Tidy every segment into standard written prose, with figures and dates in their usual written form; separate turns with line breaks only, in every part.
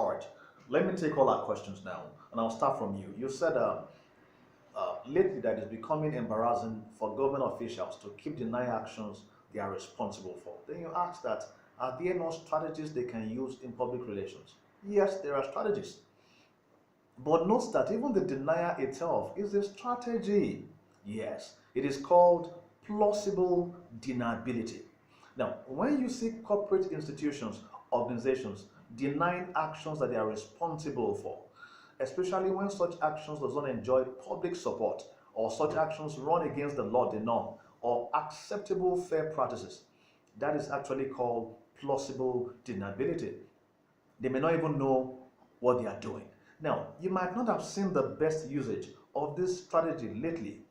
All right, let me take all our questions now, and I'll start from you. You said lately that it's becoming embarrassing for government officials to keep denying actions they are responsible for. Then you ask that, are there no strategies they can use in public relations? Yes, there are strategies. But note that even the denial itself is a strategy. Yes, it is called plausible deniability. Now, when you see corporate institutions, organizations denying actions that they are responsible for, especially when such actions does not enjoy public support or such actions run against the law, the norm, or acceptable fair practices, that is actually called plausible deniability. They may not even know what they are doing. Now, you might not have seen the best usage of this strategy lately.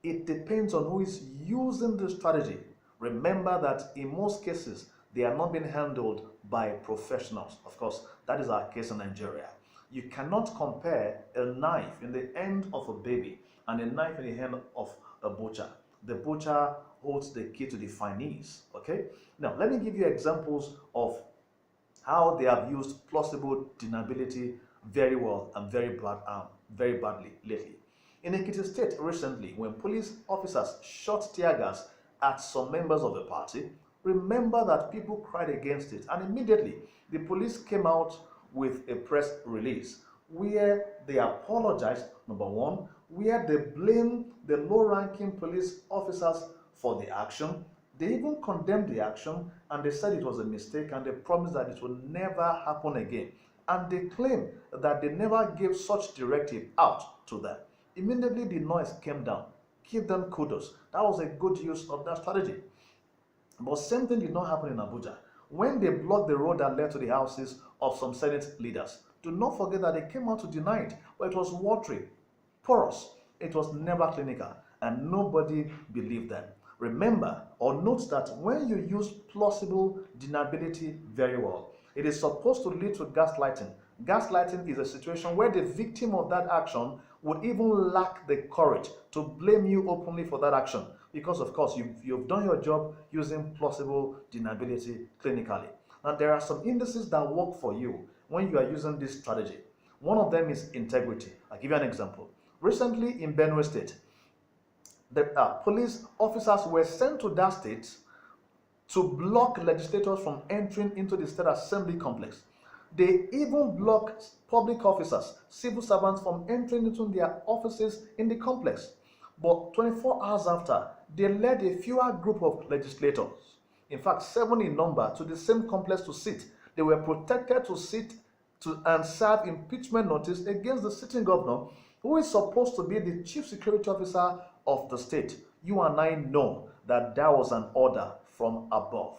It depends on who is using the strategy. Remember that in most cases, they are not being handled by professionals. Of course, that is our case in Nigeria. You cannot compare a knife in the hand of a baby and a knife in the hand of a butcher. The butcher holds the key to the finesse. Okay? Now, let me give you examples of how they have used plausible deniability very well and very badly lately. In Ekiti State recently, when police officers shot tear gas at some members of the party, remember that people cried against it, and immediately the police came out with a press release where they apologized, number one, where they blamed the low-ranking police officers for the action. They even condemned the action, and they said it was a mistake, and they promised that it will never happen again. And they claim that they never gave such directive out to them. Immediately the noise came down. Give them kudos. That was a good use of that strategy. But same thing did not happen in Abuja. When they blocked the road that led to the houses of some Senate leaders, do not forget that they came out to deny it, but it was watery, porous. It was never clinical, and nobody believed them. Remember or note that when you use plausible deniability very well, it is supposed to lead to gaslighting. Gaslighting is a situation where the victim of that action would even lack the courage to blame you openly for that action, because of course you've done your job using plausible deniability clinically. Now, there are some indices that work for you when you are using this strategy. One of them is integrity. I'll give you an example. Recently in Benue State, the police officers were sent to that state to block legislators from entering into the state assembly complex. They even blocked public officers, civil servants, from entering into their offices in the complex. But 24 hours after, they led a fewer group of legislators, in fact 7 in number, to the same complex to sit. They were protected to sit and serve impeachment notice against the sitting governor, who is supposed to be the chief security officer of the state. You and I know that that was an order from above.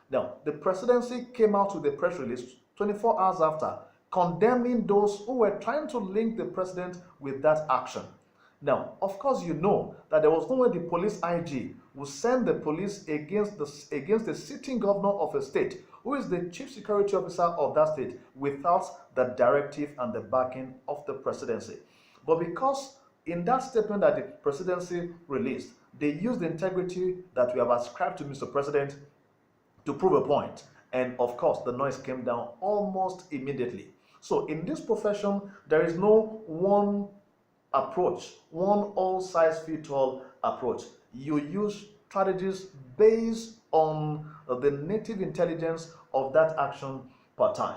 Now, the presidency came out with a press release 24 hours after, condemning those who were trying to link the president with that action. Now, of course, you know that there was no way the police IG would send the police against the sitting governor of a state, who is the chief security officer of that state, without the directive and the backing of the presidency. But because in that statement that the presidency released, they used the integrity that we have ascribed to Mr. President to prove a point. And of course, the noise came down almost immediately. So in this profession, there is no one approach, one all-size-fits-all approach. You use strategies based on the native intelligence of that action per time.